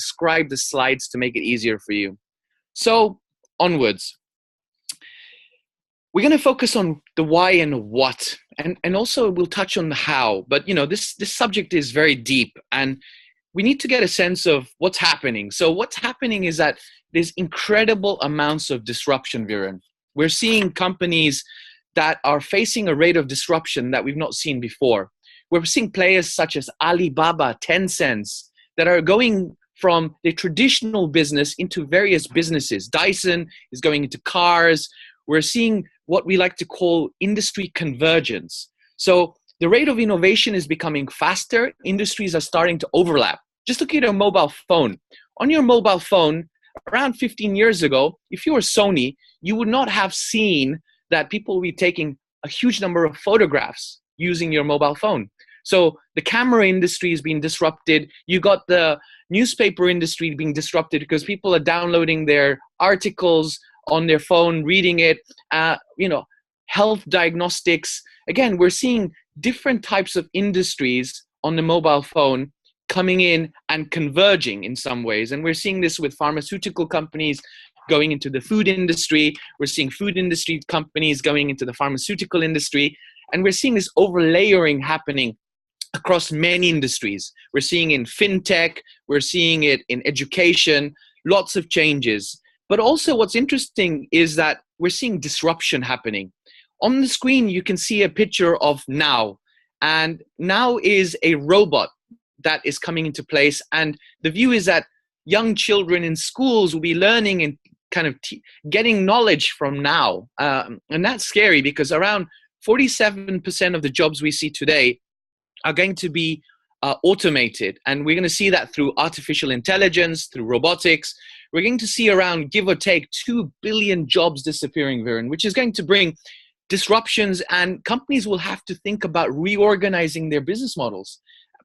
describe the slides to make it easier for you. So onwards. We're going to focus on the why and what, and also we'll touch on the how. But this subject is very deep, and we need to get a sense of what's happening. So what's happening is that there's incredible amounts of disruption, Viren. We're seeing companies that are facing a rate of disruption that we've not seen before. We're seeing players such as Alibaba, Tencent, that are going from the traditional business into various businesses. Dyson is going into cars. We're seeing what we like to call industry convergence. So the rate of innovation is becoming faster. Industries are starting to overlap. Just look at your mobile phone. On your mobile phone, around 15 years ago, if you were Sony, you would not have seen that people will be taking a huge number of photographs using your mobile phone. So the camera industry is being disrupted. You got the newspaper industry being disrupted because people are downloading their articles on their phone, reading it, health diagnostics. Again, we're seeing different types of industries on the mobile phone coming in and converging in some ways. And we're seeing this with pharmaceutical companies going into the food industry. We're seeing food industry companies going into the pharmaceutical industry. And we're seeing this overlayering happening across many industries. We're seeing in fintech, we're seeing it in education, lots of changes. But also what's interesting is that we're seeing disruption happening. On the screen, you can see a picture of Now. And Now is a robot that is coming into place. And the view is that young children in schools will be learning and kind of getting knowledge from Now. And that's scary because around 47% of the jobs we see today are going to be automated. And we're going to see that through artificial intelligence, through robotics. We're going to see around, give or take, 2 billion jobs disappearing, Viren, which is going to bring disruptions, and companies will have to think about reorganizing their business models,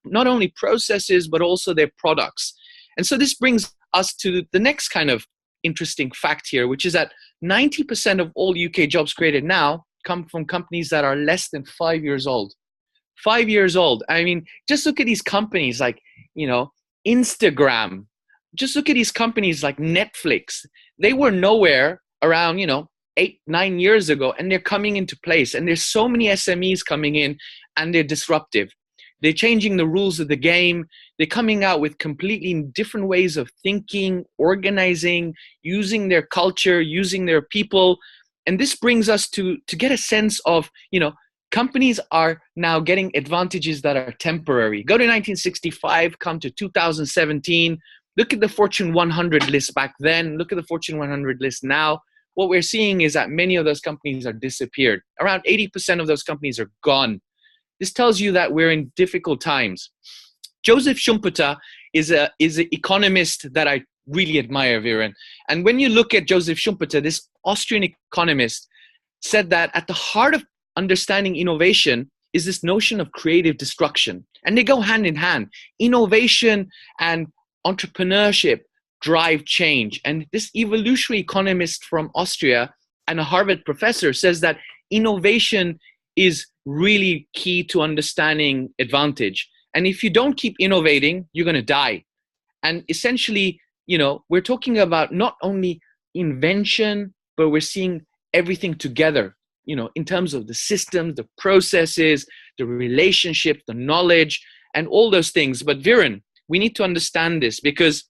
not only processes, but also their products. And so this brings us to the next kind of interesting fact here, which is that 90% of all UK jobs created now come from companies that are less than 5 years old. 5 years old. I mean, just look at these companies like, Instagram. Just look at these companies like Netflix. They were nowhere around, 8, 9 years ago, and they're coming into place. And there's so many SMEs coming in, and they're disruptive. They're changing the rules of the game. They're coming out with completely different ways of thinking, organizing, using their culture, using their people. And this brings us to get a sense of, companies are now getting advantages that are temporary. Go to 1965, come to 2017. Look at the Fortune 100 list back then. Look at the Fortune 100 list now. What we're seeing is that many of those companies are disappeared. Around 80% of those companies are gone. This tells you that we're in difficult times. Joseph Schumpeter is an economist that I really admire, Viren. And when you look at Joseph Schumpeter, this Austrian economist said that at the heart of understanding innovation is this notion of creative destruction. And they go hand in hand. Innovation and entrepreneurship drive change. And this evolutionary economist from Austria and a Harvard professor says that innovation is really key to understanding advantage. And if you don't keep innovating, you're going to die. And essentially, we're talking about not only invention, but we're seeing everything together, in terms of the systems, the processes, the relationship, the knowledge, and all those things. But Viren, we need to understand this because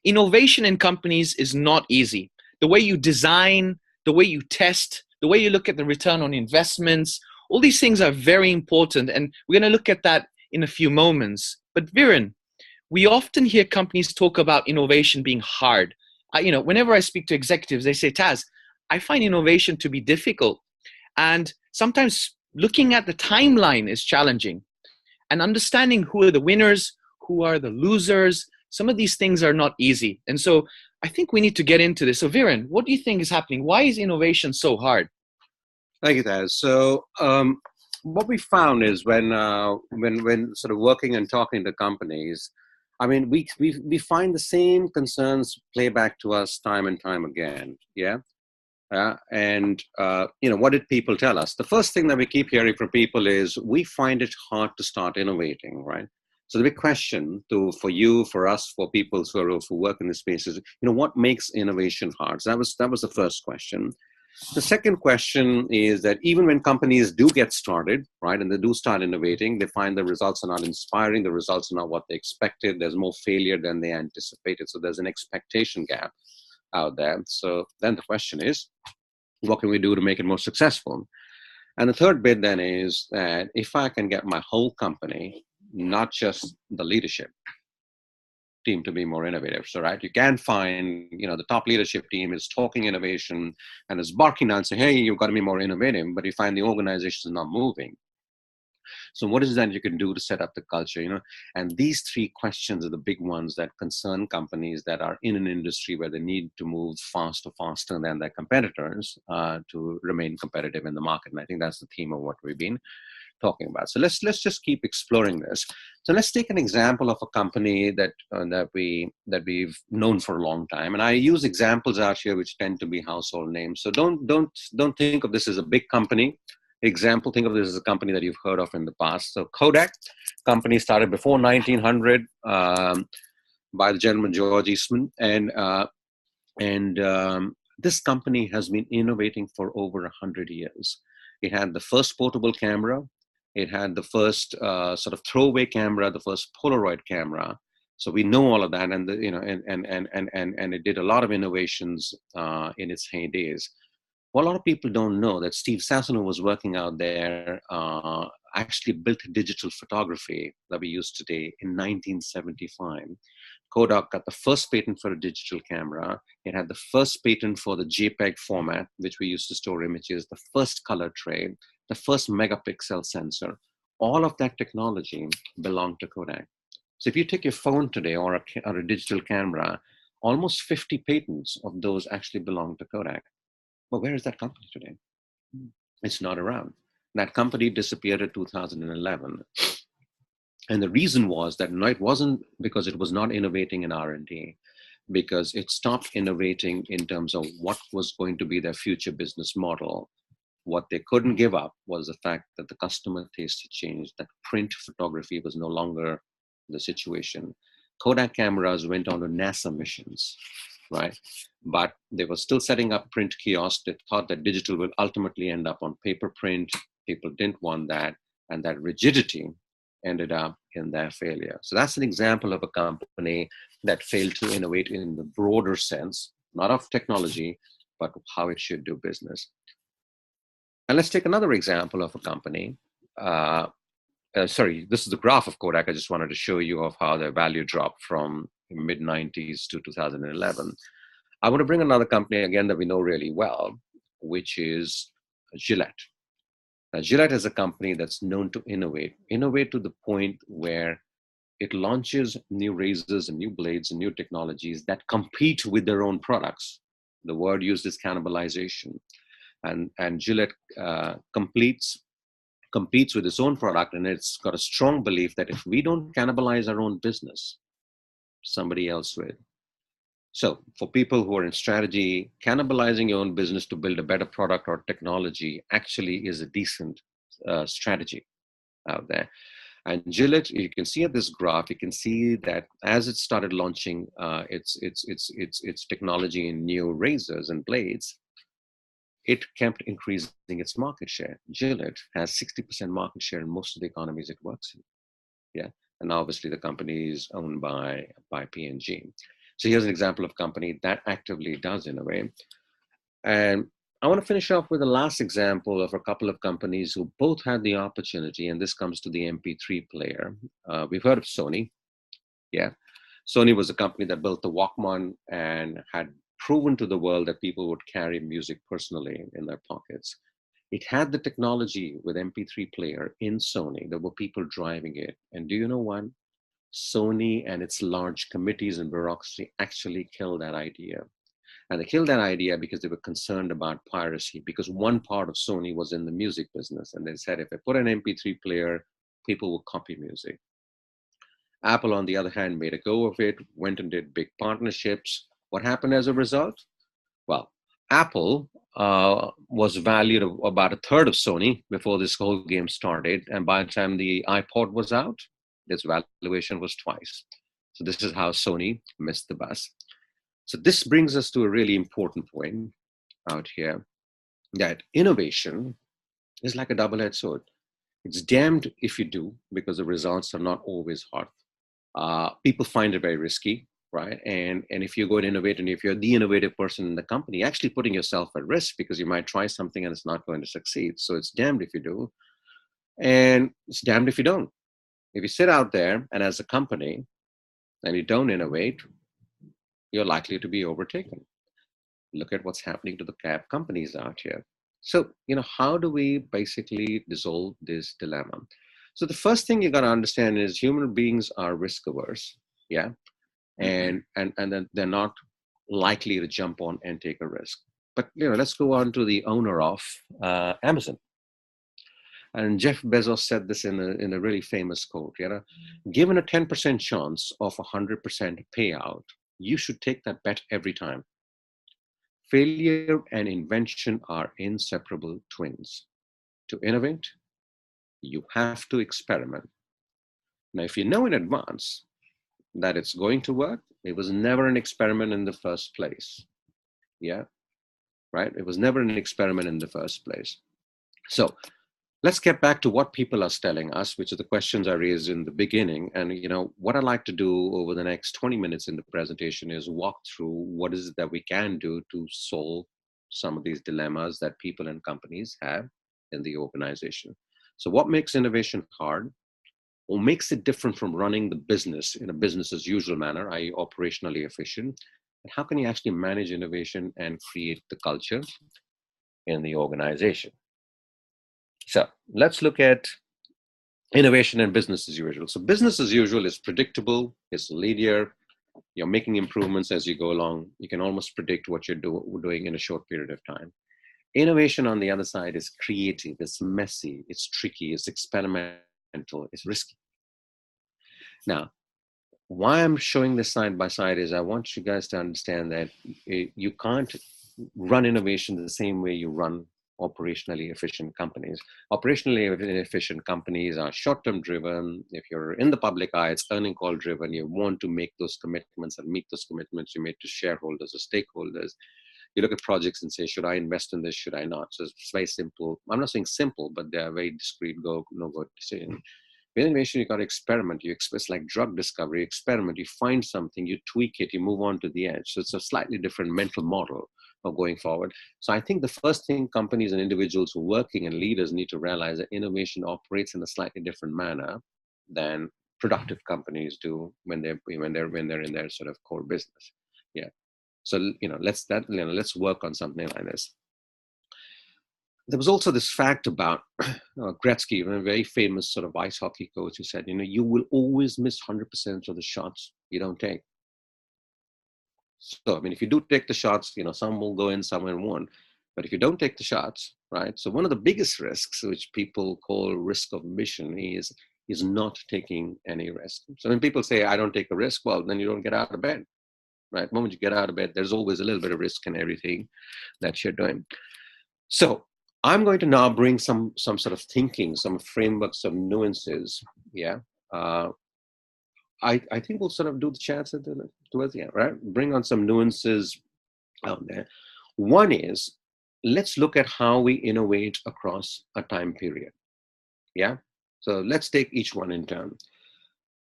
innovation in companies is not easy. The way you design, the way you test, the way you look at the return on investments, all these things are very important. And we're going to look at that in a few moments. But Viren, we often hear companies talk about innovation being hard. Whenever I speak to executives, they say, Taz, I find innovation to be difficult. And sometimes looking at the timeline is challenging. And understanding who are the winners, who are the losers, some of these things are not easy. And so I think we need to get into this. So Viren, what do you think is happening? Why is innovation so hard? Thank you, Taz. So what we found is when sort of working and talking to companies, I mean, we find the same concerns play back to us time and time again. Yeah. What did people tell us? The first thing that we keep hearing from people is we find it hard to start innovating, right? So the big question for you, for us, for people who work in this space is, what makes innovation hard? So that was the first question. The second question is that even when companies do get started, right, and they do start innovating, they find the results are not inspiring, the results are not what they expected, there's more failure than they anticipated. So there's an expectation gap out there. So then the question is, what can we do to make it more successful? And the third bit then is that if I can get my whole company, not just the leadership team, to be more innovative. So, right, you can find, the top leadership team is talking innovation and is barking down saying, hey, you've got to be more innovative, but you find the organization is not moving. So what is that you can do to set up the culture, And these three questions are the big ones that concern companies that are in an industry where they need to move faster than their competitors to remain competitive in the market. And I think that's the theme of what we've been talking about. So let's just keep exploring this. So let's take an example of a company that we've known for a long time, and I use examples out here which tend to be household names. So don't think of this as a big company. Example, think of this as a company that you've heard of in the past. So Kodak, company started before 1900 by the gentleman George Eastman, and this company has been innovating for over 100 years. It had the first portable camera. It had the first sort of throwaway camera, the first Polaroid camera. So we know all of that, and and it did a lot of innovations in its heydays. What a lot of people don't know that Steve Sassano was working out there, actually built digital photography that we use today in 1975. Kodak got the first patent for a digital camera. It had the first patent for the JPEG format, which we use to store images, the first color tray, the first megapixel sensor. All of that technology belonged to Kodak. So if you take your phone today or a digital camera, almost 50 patents of those actually belong to Kodak. But where is that company today? It's not around. That company disappeared in 2011. And the reason was that it wasn't because it was not innovating in R&D, because it stopped innovating in terms of what was going to be their future business model. What they couldn't give up was the fact that the customer taste had changed, that print photography was no longer the situation. Kodak cameras went on to NASA missions, right? But they were still setting up print kiosks. They thought that digital would ultimately end up on paper print. People didn't want that. And that rigidity ended up in their failure. So that's an example of a company that failed to innovate in the broader sense, not of technology, but how it should do business. And let's take another example of a company. Sorry, this is the graph of Kodak. I just wanted to show you of how their value dropped from mid-90s to 2011. I want to bring another company again that we know really well, which is Gillette. Now, Gillette is a company that's known to innovate to the point where it launches new razors and new blades and new technologies that compete with their own products. The word used is cannibalization. And Gillette competes with its own product, and it's got a strong belief that if we don't cannibalize our own business, somebody else will. So for people who are in strategy, cannibalizing your own business to build a better product or technology actually is a decent strategy out there. And Gillette, you can see at this graph, you can see that as it started launching its technology in new razors and blades, it kept increasing its market share. Gillette has 60% market share in most of the economies it works in. Yeah, and obviously the company is owned by P&G. So here's an example of a company that actively does innovate. And I want to finish off with the last example of a couple of companies who both had the opportunity, and this comes to the MP3 player. We've heard of Sony. Yeah, Sony was a company that built the Walkman and had proven to the world that people would carry music personally in their pockets. It had the technology with MP3 player in Sony. There were people driving it. And do you know what? Sony and its large committees and bureaucracy actually killed that idea. And they killed that idea because they were concerned about piracy, because one part of Sony was in the music business. And they said, if I put an MP3 player, people will copy music. Apple, on the other hand, made a go of it, went and did big partnerships. What happened as a result? Well, Apple was valued at about a third of Sony before this whole game started. And by the time the iPod was out, Its valuation was twice. So this is how Sony missed the bus. So this brings us to a really important point out here, that innovation is like a double-edged sword. It's damned if you do, because the results are not always hot. People find it very risky, right? And if you go to innovate, and if you're the innovative person in the company, actually putting yourself at risk, because you might try something and it's not going to succeed. So it's damned if you do, and it's damned if you don't. If you sit out there and as a company and you don't innovate, you're likely to be overtaken. Look at what's happening to the cab companies out here. So, how do we basically dissolve this dilemma? So the first thing you got to understand is human beings are risk averse, yeah, and then they're not likely to jump on and take a risk. But let's go on to the owner of Amazon. And Jeff Bezos said this in a really famous quote. Given a 10% chance of 100% payout, you should take that bet every time. Failure and invention are inseparable twins. To innovate, you have to experiment. Now, if you know in advance that it's going to work, it was never an experiment in the first place. Yeah, right? It was never an experiment in the first place. So let's get back to what people are telling us, which are the questions I raised in the beginning. And what I'd like to do over the next 20 minutes in the presentation is walk through what is it that we can do to solve some of these dilemmas that people and companies have in the organization. So what makes innovation hard, or makes it different from running the business in a business as usual manner, i.e. operationally efficient? And how can you actually manage innovation and create the culture in the organization? So let's look at innovation and business as usual. So business as usual is predictable, it's linear, you're making improvements as you go along. You can almost predict what you're doing in a short period of time. Innovation, on the other side, is creative, it's messy, it's tricky, it's experimental, it's risky. Now, why I'm showing this side by side is I want you guys to understand that you can't run innovation the same way you run operationally efficient companies. Operationally efficient companies are short-term driven. If you're in the public eye, it's earning call driven. You want to make those commitments and meet those commitments you made to shareholders or stakeholders. You look at projects and say, should I invest in this? Should I not? So it's very simple. I'm not saying simple, but they're very discrete, no-go decision. With innovation, you got to experiment. It's like drug discovery. Experiment. You find something, you tweak it, you move on to the edge. So it's a slightly different mental model of going forward. So I think the first thing companies and individuals who are working and leaders need to realize that innovation operates in a slightly different manner than productive companies do when they're in their sort of core business. Yeah. So let's work on something like this. There was also this fact about Gretzky, a very famous sort of ice hockey coach, who said, you will always miss 100% of the shots you don't take. So, if you do take the shots, some will go in, some will won't. But if you don't take the shots, right? So one of the biggest risks, which people call risk of mission, is not taking any risk. So when people say, I don't take a risk, well, then you don't get out of bed, right? The moment you get out of bed, there's always a little bit of risk in everything that you're doing. So I'm going to now bring some sort of thinking, some frameworks, some nuances. Yeah. I think we'll sort of do the chats towards the end, right? Bring on some nuances out there. One is, let's look at how we innovate across a time period. Yeah. So let's take each one in turn.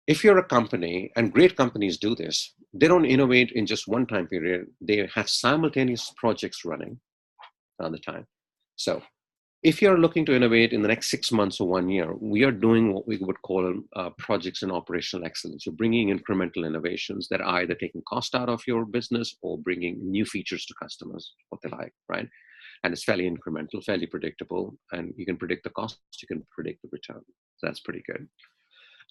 If you're a company, and great companies do this, they don't innovate in just one time period. They have simultaneous projects running all the time. So if you're looking to innovate in the next 6 months or 1 year, we are doing what we would call projects in operational excellence. You're bringing incremental innovations that are either taking cost out of your business or bringing new features to customers, what they like, right? And it's fairly incremental, fairly predictable, and you can predict the cost, you can predict the return. So that's pretty good.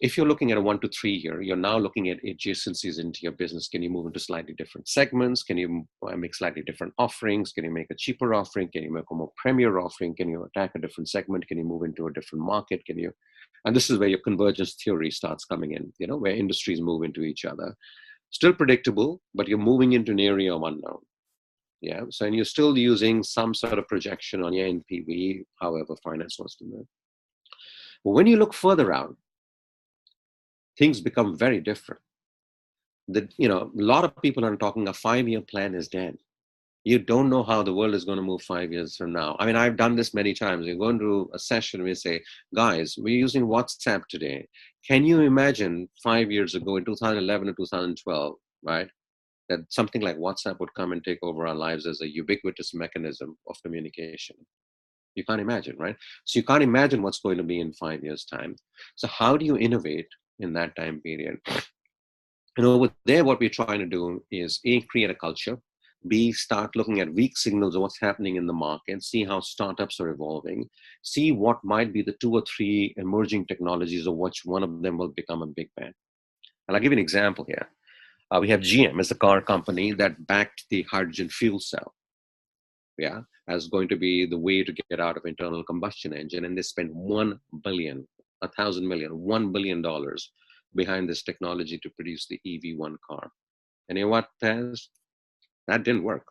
If you're looking at a 1 to 3 year, you're now looking at adjacencies into your business. Can you move into slightly different segments? Can you make slightly different offerings? Can you make a cheaper offering? Can you make a more premier offering? Can you attack a different segment? Can you move into a different market? And this is where your convergence theory starts coming in, where industries move into each other. Still predictable, but you're moving into an area of unknown. Yeah. So, and you're still using some sort of projection on your NPV, however finance wants to move. But when you look further out, things become very different. A lot of people are talking a 5-year plan is dead. You don't know how the world is going to move 5 years from now. I mean, I've done this many times. You go into a session, we say, guys, we're using WhatsApp today. Can you imagine 5 years ago in 2011 or 2012, right, that something like WhatsApp would come and take over our lives as a ubiquitous mechanism of communication? You can't imagine, right? So you can't imagine what's going to be in 5 years' time. So how do you innovate in that time period? Over there, what we're trying to do is A, create a culture, B, start looking at weak signals of what's happening in the market, see how startups are evolving, see what might be the 2 or 3 emerging technologies of which one of them will become a big bang. And I'll give you an example here. We have GM as a car company that backed the hydrogen fuel cell, yeah, as going to be the way to get out of internal combustion engine. And they spent $1 billion, $1 billion behind this technology to produce the EV1 car. And you know what, Taz? That didn't work.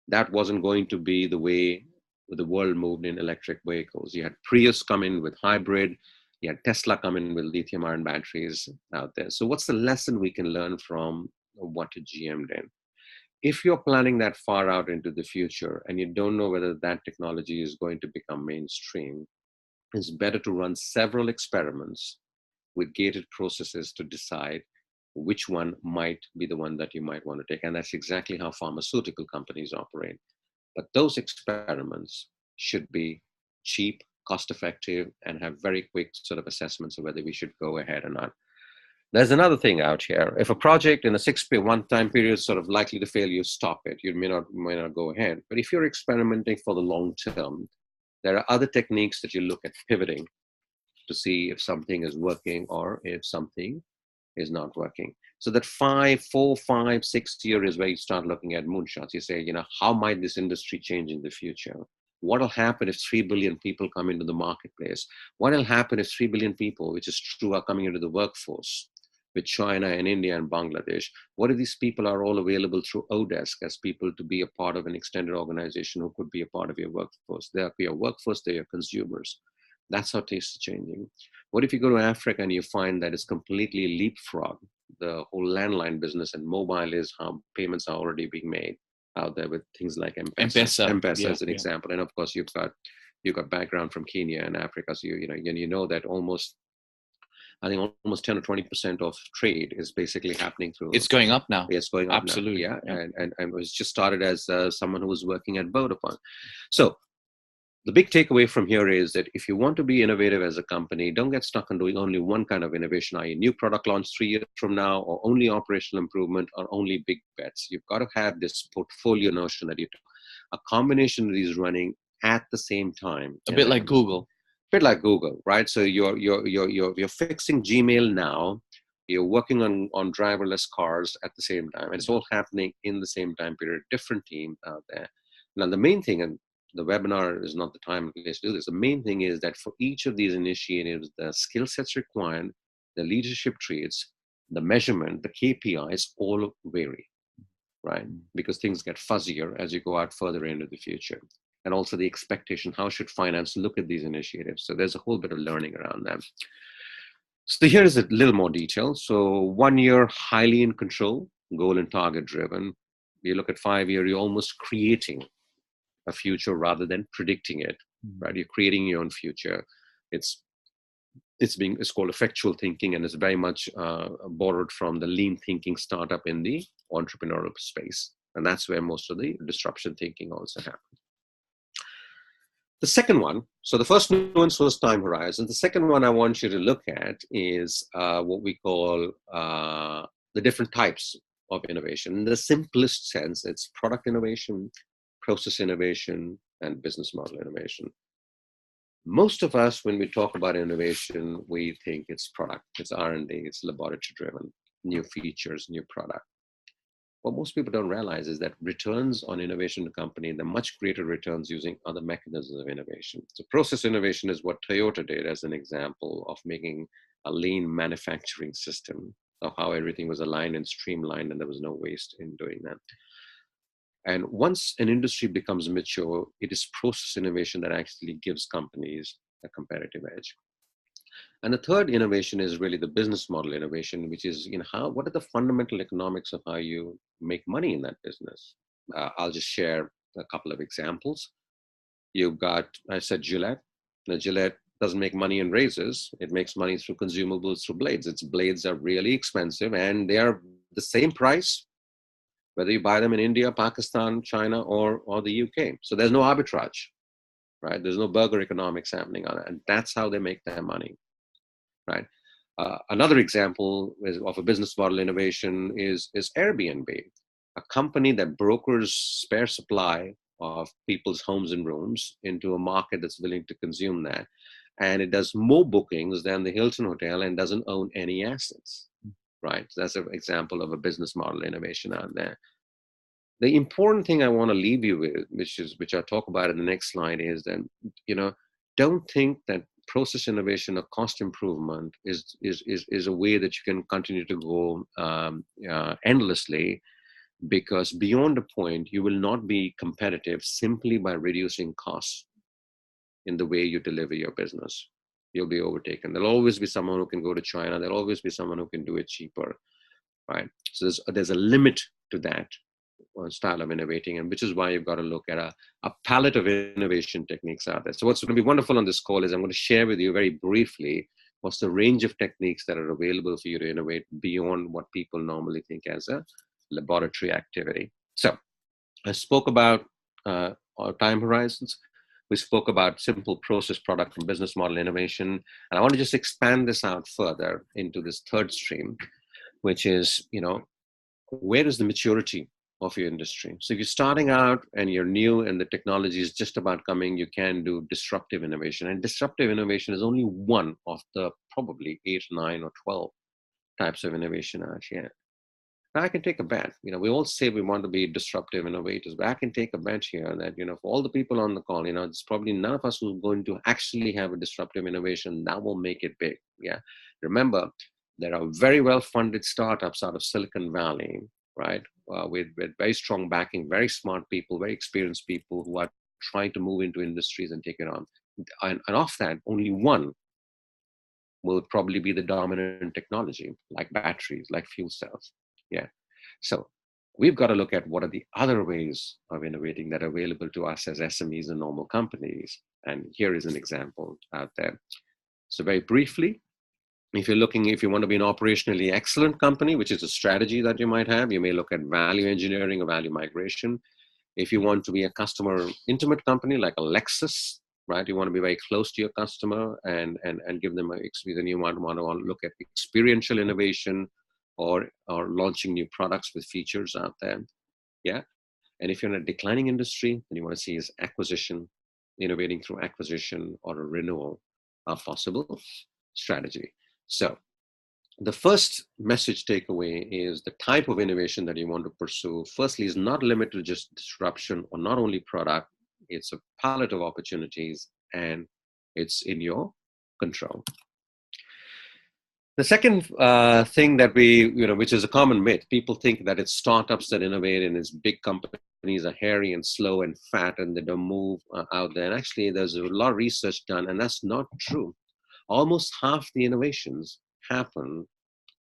That wasn't going to be the way the world moved in electric vehicles. You had Prius come in with hybrid. You had Tesla come in with lithium ion batteries out there. So what's the lesson we can learn from what a GM did? If you're planning that far out into the future and you don't know whether that technology is going to become mainstream, it's better to run several experiments with gated processes to decide which one might be the one that you might want to take. And that's exactly how pharmaceutical companies operate. But those experiments should be cheap, cost effective, and have very quick sort of assessments of whether we should go ahead or not. There's another thing out here. If a project in a 6-month time period is sort of likely to fail, you stop it. You may not go ahead. But if you're experimenting for the long term, there are other techniques that you look at pivoting to see if something is working or if something is not working. So that 4, 5, 6 year is where you start looking at moonshots. You say, how might this industry change in the future? What will happen if 3 billion people come into the marketplace? What will happen if 3 billion people, which is true, are coming into the workforce with China and India and Bangladesh? What if these people are all available through Odesk as people to be a part of an extended organization who could be a part of your workforce? They're your workforce, they're your consumers. That's how taste is changing. What if you go to Africa and you find that it's completely leapfrogged the whole landline business, and mobile is how payments are already being made out there with things like M-Pesa as an example. And of course, you've got background from Kenya and Africa, so you know that almost 10 or 20% of trade is basically happening through. It's going up now. It's going up. Absolutely. Now. Yeah. And it was just started as someone who was working at Vodafone. So the big takeaway from here is that if you want to be innovative as a company, don't get stuck on doing only one kind of innovation, i.e. new product launch 3 years from now, or only operational improvement, or only big bets. You've got to have this portfolio notion that a combination of these running at the same time. A bit like Google. Right? So you're fixing Gmail now. You're working on driverless cars at the same time. And it's all happening in the same time period, different team out there. Now, the main thing, and the webinar is not the time and place to do this, the main thing is that for each of these initiatives, the skill sets required, the leadership traits, the measurement, the KPIs all vary, right? Because things get fuzzier as you go out further into the future. And also the expectation, how should finance look at these initiatives? So there's a whole bit of learning around them. So here is a little more detail. So 1 year, highly in control, goal and target driven. You look at 5 year, you're almost creating a future rather than predicting it, right? You're creating your own future. It's called effectual thinking, and it's very much borrowed from the lean thinking startup in the entrepreneurial space. And that's where most of the disruption thinking also happens. The second one, so the first nuance was time horizon. The second one I want you to look at is what we call the different types of innovation. In the simplest sense, it's product innovation, process innovation, and business model innovation. Most of us, when we talk about innovation, we think it's product, it's R&D, it's laboratory driven, new features, new product. What most people don't realize is that returns on innovation to company, they're much greater returns using other mechanisms of innovation. So process innovation is what Toyota did as an example of making a lean manufacturing system, of how everything was aligned and streamlined and there was no waste in doing that. And once an industry becomes mature, it is process innovation that actually gives companies a competitive edge. And the third innovation is really the business model innovation, which is, what are the fundamental economics of how you make money in that business? I'll just share a couple of examples. You've got, I said, Gillette. Now, Gillette doesn't make money in razors. It makes money through consumables, through blades. Its blades are really expensive, and they are the same price, whether you buy them in India, Pakistan, China, or the UK. So there's no arbitrage, right? There's no burger economics happening on it. And that's how they make their money, right? Another example of a business model innovation is Airbnb, a company that brokers spare supply of people's homes and rooms into a market that's willing to consume that. And it does more bookings than the Hilton Hotel and doesn't own any assets, right? So that's an example of a business model innovation out there. The important thing I want to leave you with, which I'll talk about in the next slide, is that, don't think that process innovation or cost improvement is a way that you can continue to go endlessly, because beyond a point, you will not be competitive simply by reducing costs in the way you deliver your business. You'll be overtaken. There'll always be someone who can go to China. There'll always be someone who can do it cheaper, right? So there's a limit to that style of innovating, and which is why you've got to look at a palette of innovation techniques out there. So what's going to be wonderful on this call is I'm going to share with you very briefly what's the range of techniques that are available for you to innovate beyond what people normally think as a laboratory activity. So I spoke about our time horizons. We spoke about simple process, product, and business model innovation. And I want to just expand this out further into this third stream, which is, where is the maturity of your industry? So if you're starting out and you're new and the technology is just about coming, you can do disruptive innovation. And disruptive innovation is only one of the probably 8, 9, or 12 types of innovation out here. Now I can take a bet. We all say we want to be disruptive innovators, but I can take a bet here that, for all the people on the call, it's probably none of us who's going to actually have a disruptive innovation that will make it big. Yeah. Remember, there are very well-funded startups out of Silicon Valley, right? With very strong backing, very smart people, very experienced people who are trying to move into industries and take it on. And off that, only one will probably be the dominant technology, like batteries, like fuel cells. Yeah. So we've got to look at what are the other ways of innovating that are available to us as SMEs and normal companies. And here is an example out there. So very briefly, if you want to be an operationally excellent company, which is a strategy that you might have, you may look at value engineering or value migration. If you want to be a customer intimate company like a Lexus, right? You want to be very close to your customer and give them an experience. Then you want to look at experiential innovation or launching new products with features out there. Yeah. And if you're in a declining industry, then you want to see is acquisition, innovating through acquisition or a renewal, a possible strategy. So the first message takeaway is the type of innovation that you want to pursue, firstly, is not limited to just disruption or not only product, it's a palette of opportunities and it's in your control. The second thing that which is a common myth, people think that it's startups that innovate and it's big companies are hairy and slow and fat and they don't move out there. And actually, there's a lot of research done, and that's not true. Almost half the innovations happen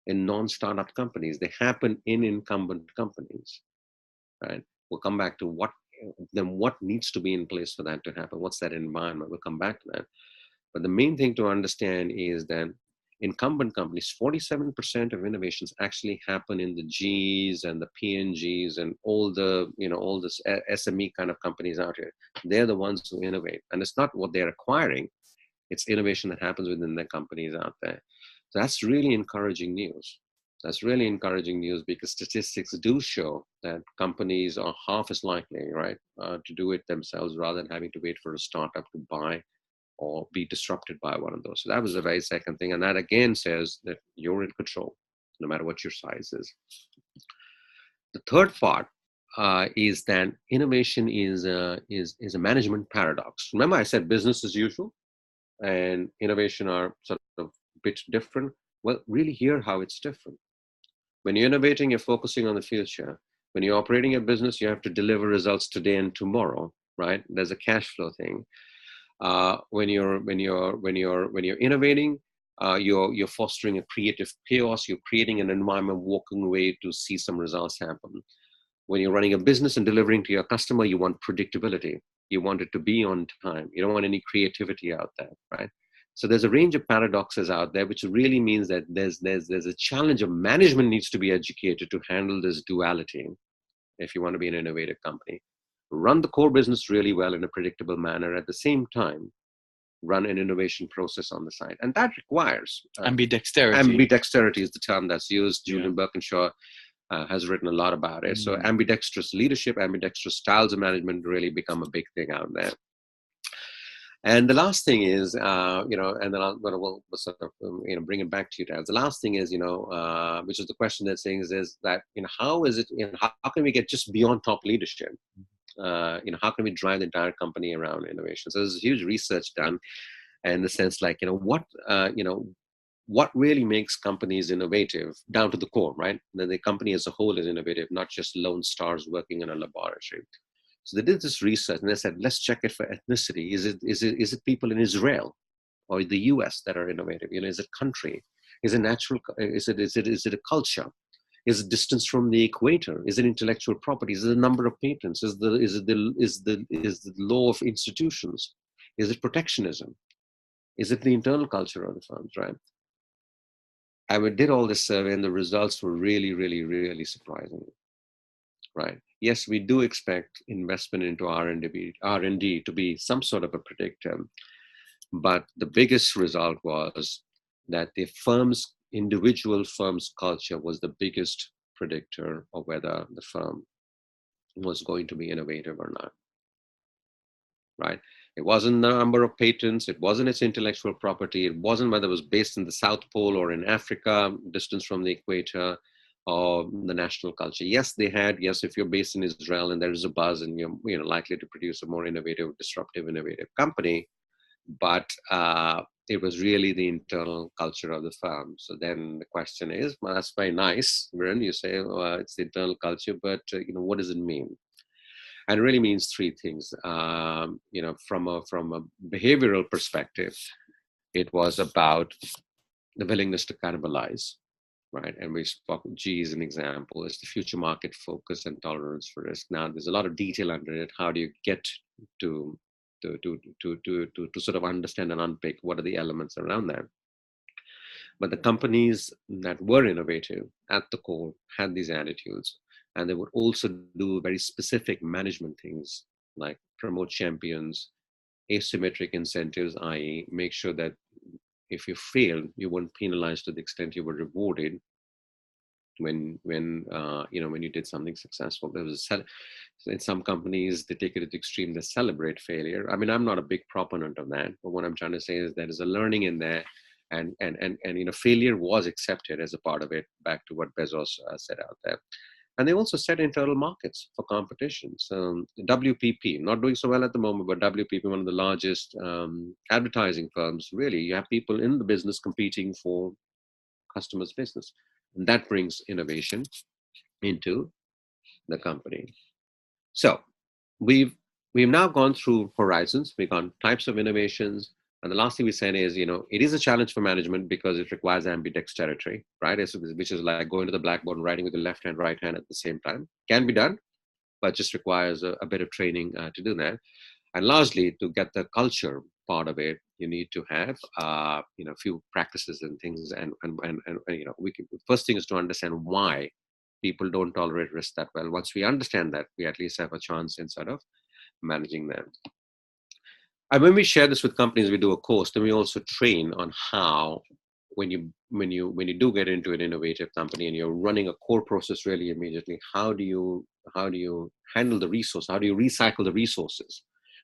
in non-startup companies. They happen in incumbent companies, right? We'll come back to what needs to be in place for that to happen. What's that environment? We'll come back to that. But the main thing to understand is that incumbent companies, 47% of innovations actually happen in the Gs and the PNGs and all the SME kind of companies out here. They're the ones who innovate. And it's not what they're acquiring, it's innovation that happens within their companies out there. So that's really encouraging news. That's really encouraging news because statistics do show that companies are half as likely, right, to do it themselves rather than having to wait for a startup to buy or be disrupted by one of those. So that was the very second thing. And that again says that you're in control, no matter what your size is. The third part is that innovation is a management paradox. Remember I said business as usual and innovation are sort of a bit different. Well, really hear how it's different. When you're innovating, you're focusing on the future. When you're operating a business, you have to deliver results today and tomorrow, right? There's a cash flow thing. When you're innovating, You're fostering a creative chaos. You're creating an environment, walking away to see some results happen. When you're running a business and delivering to your customer, you want predictability. You want it to be on time. You don't want any creativity out there, right? So there's a range of paradoxes out there, which really means that there's a challenge of management needs to be educated to handle this duality if you want to be an innovative company. Run the core business really well in a predictable manner. At the same time, run an innovation process on the side. And that requires ambidexterity. Ambidexterity is the term that's used. Julian Birkinshaw has written a lot about it. So ambidextrous leadership, ambidextrous styles of management really become a big thing out there. And the last thing is, and then we'll sort of, bring it back to you, Taz. The last thing is, which is the question that's saying is that, how is it, how can we get just beyond top leadership? How can we drive the entire company around innovation? So there's huge research done in the sense like, what really makes companies innovative down to the core, right? Then the company as a whole is innovative, not just lone stars working in a laboratory. So they did this research and they said, let's check it for ethnicity. Is it people in Israel or the US that are innovative? Is it country? Is it natural? Is it a culture? Is it distance from the equator? Is it intellectual property? Is it the number of patents? Is the law of institutions? Is it protectionism? Is it the internal culture of the firms, right? And we did all this survey and the results were really, really, really surprising, right? Yes, we do expect investment into R&D to be some sort of a predictor, but the biggest result was that the individual firm's culture was the biggest predictor of whether the firm was going to be innovative or not, right? It wasn't the number of patents. It wasn't its intellectual property. It wasn't whether it was based in the South Pole or in Africa, distance from the equator, or the national culture. Yes, if you're based in Israel and there is a buzz and you're likely to produce a more innovative company, but it was really the internal culture of the firm. So then the question is, well, that's very nice, Viren. You say it's the internal culture, but what does it mean? And it really means three things. From a behavioral perspective, it was about the willingness to cannibalize, right? And we spoke, G as an example, is the future market focus and tolerance for risk. Now, there's a lot of detail under it. How do you get to sort of understand and unpick what are the elements around that? But the companies that were innovative at the core had these attitudes. And they would also do very specific management things like promote champions, asymmetric incentives, i.e. make sure that if you failed, you weren't penalized to the extent you were rewarded when you did something successful. There was in some companies, they take it to the extreme, they celebrate failure. I mean, I'm not a big proponent of that, but what I'm trying to say is there is a learning in there. And failure was accepted as a part of it, back to what Bezos said out there. And they also set internal markets for competition. So WPP, not doing so well at the moment, but WPP, one of the largest advertising firms, really, you have people in the business competing for customers' business. And that brings innovation into the company. So we've now gone through horizons. We've gone types of innovations. And the last thing we said is, it is a challenge for management because it requires ambidexterity, right? Which is like going to the blackboard and writing with the left hand, right hand at the same time. Can be done, but just requires a bit of training to do that. And largely, to get the culture part of it, you need to have, a few practices and things. And first thing is to understand why people don't tolerate risk that well. Once we understand that, we at least have a chance in sort of managing them. And when we share this with companies, we do a course, then we also train on how, when you do get into an innovative company and you're running a core process really immediately, how do you handle the resource? How do you recycle the resources?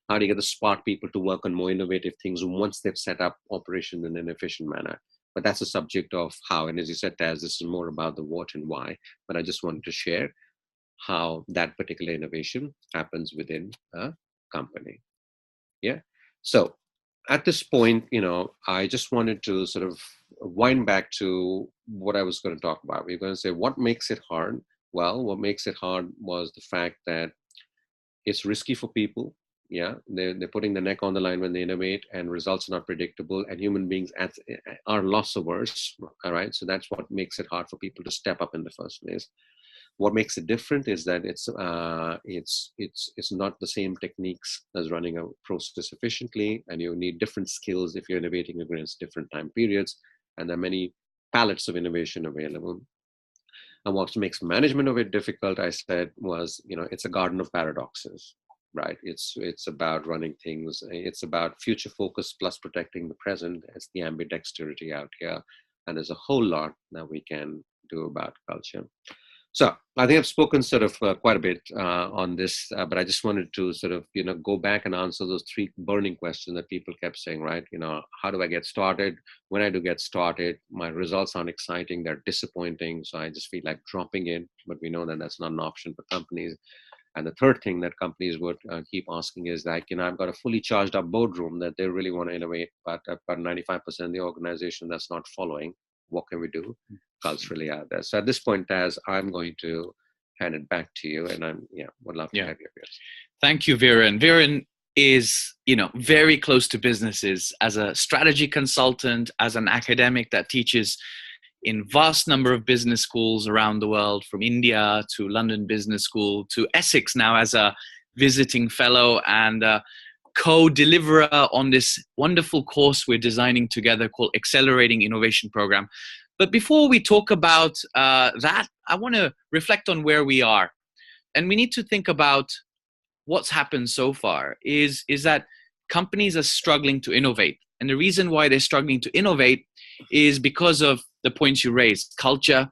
How do you get the smart people to work on more innovative things once they've set up operation in an efficient manner? But that's a subject of how, and as you said, Taz, this is more about the what and why, but I just wanted to share how that particular innovation happens within a company. Yeah. So at this point, I just wanted to sort of wind back to what I was going to talk about. We're going to say, what makes it hard? Well, what makes it hard was the fact that it's risky for people. Yeah, they're putting the neck on the line when they innovate, and results are not predictable, and human beings are loss averse. All right, so that's what makes it hard for people to step up in the first place. What makes it different is that it's not the same techniques as running a process efficiently, and you need different skills if you're innovating against different time periods, and there are many palettes of innovation available. And what makes management of it difficult, I said, was, it's a garden of paradoxes, right? It's about running things. It's about future focus plus protecting the present. It's the ambidexterity out here. And there's a whole lot that we can do about culture. So I think I've spoken sort of quite a bit on this, but I just wanted to sort of, go back and answer those three burning questions that people kept saying, right? How do I get started? When I do get started, my results aren't exciting, they're disappointing. So I just feel like dropping in, but we know that that's not an option for companies. And the third thing that companies would keep asking is like, I've got a fully charged up boardroom that they really want to innovate, but about 95% of the organization that's not following. What can we do culturally out there? So at this point, Taz, I'm going to hand it back to you, and would love to have your views. Thank you, Viren. Viren is, very close to businesses as a strategy consultant, as an academic that teaches in vast number of business schools around the world, from India to London Business School to Essex now as a visiting fellow and co-deliverer on this wonderful course we're designing together called Accelerating Innovation Program. But before we talk about that, I want to reflect on where we are. And we need to think about what's happened so far is that companies are struggling to innovate. And the reason why they're struggling to innovate is because of the points you raised: culture,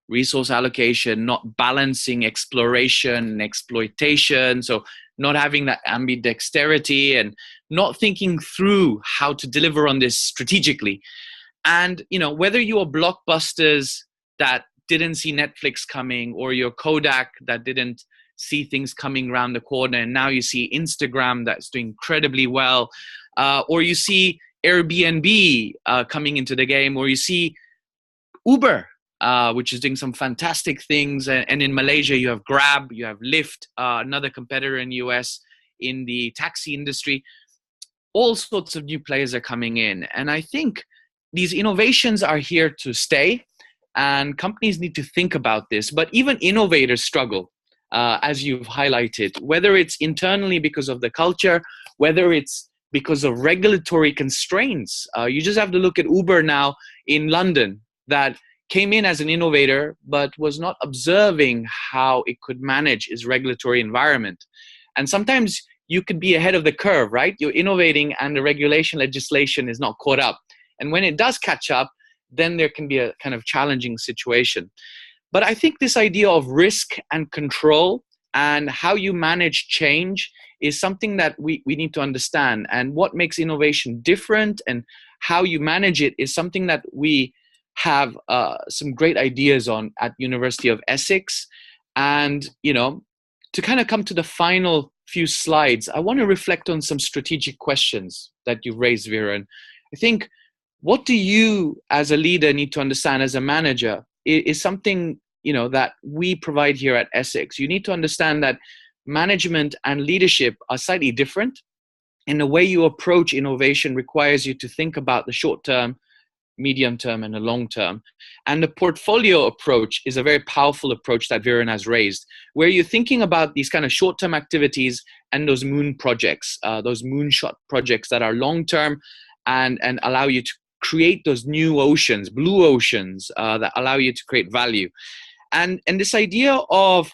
resource allocation, not balancing exploration and exploitation. So not having that ambidexterity and not thinking through how to deliver on this strategically. And, whether you're blockbusters that didn't see Netflix coming, or you're Kodak that didn't see things coming around the corner, and now you see Instagram that's doing incredibly well, or you see Airbnb coming into the game, or you see Uber, which is doing some fantastic things. And in Malaysia, you have Grab, you have Lyft, another competitor in the US in the taxi industry. All sorts of new players are coming in. And I think these innovations are here to stay, and companies need to think about this. But even innovators struggle, as you've highlighted, whether it's internally because of the culture, whether it's because of regulatory constraints. You just have to look at Uber now in London, that came in as an innovator, but was not observing how it could manage its regulatory environment. And sometimes you could be ahead of the curve, right? You're innovating and the regulation legislation is not caught up. And when it does catch up, then there can be a kind of challenging situation. But I think this idea of risk and control and how you manage change is something that we need to understand. And what makes innovation different and how you manage it is something that we have some great ideas on at University of Essex. And, to kind of come to the final few slides, I want to reflect on some strategic questions that you've raised, Viren. I think, what do you as a leader need to understand as a manager is something, that we provide here at Essex. You need to understand that management and leadership are slightly different, and the way you approach innovation requires you to think about the short term, medium term, and the long term. And the portfolio approach is a very powerful approach that Viren has raised, where you're thinking about these kind of short-term activities and those moon projects, those moonshot projects that are long-term and allow you to create those new oceans, blue oceans, that allow you to create value. And this idea of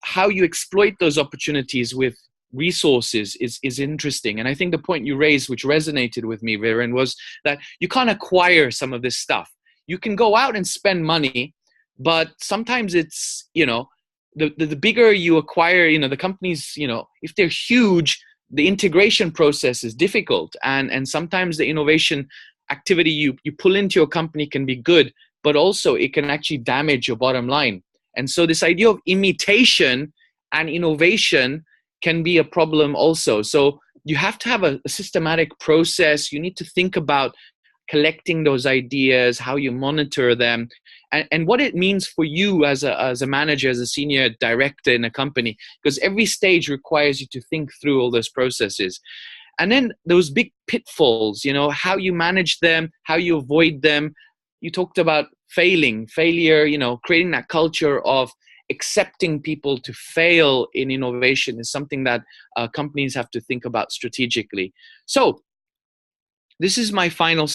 how you exploit those opportunities with resources is interesting. And I think the point you raised, which resonated with me, Viren, was that you can't acquire some of this stuff. You can go out and spend money, but sometimes it's, the bigger you acquire, the companies, if they're huge, the integration process is difficult. And sometimes the innovation activity you pull into your company can be good, but also it can actually damage your bottom line. And so this idea of imitation and innovation can be a problem also. So you have to have a systematic process. You need to think about collecting those ideas, how you monitor them, and what it means for you as a manager, as a senior director in a company, because every stage requires you to think through all those processes. And then those big pitfalls, how you manage them, how you avoid them. You talked about failure, creating that culture of accepting people to fail in innovation is something that companies have to think about strategically. So this is my final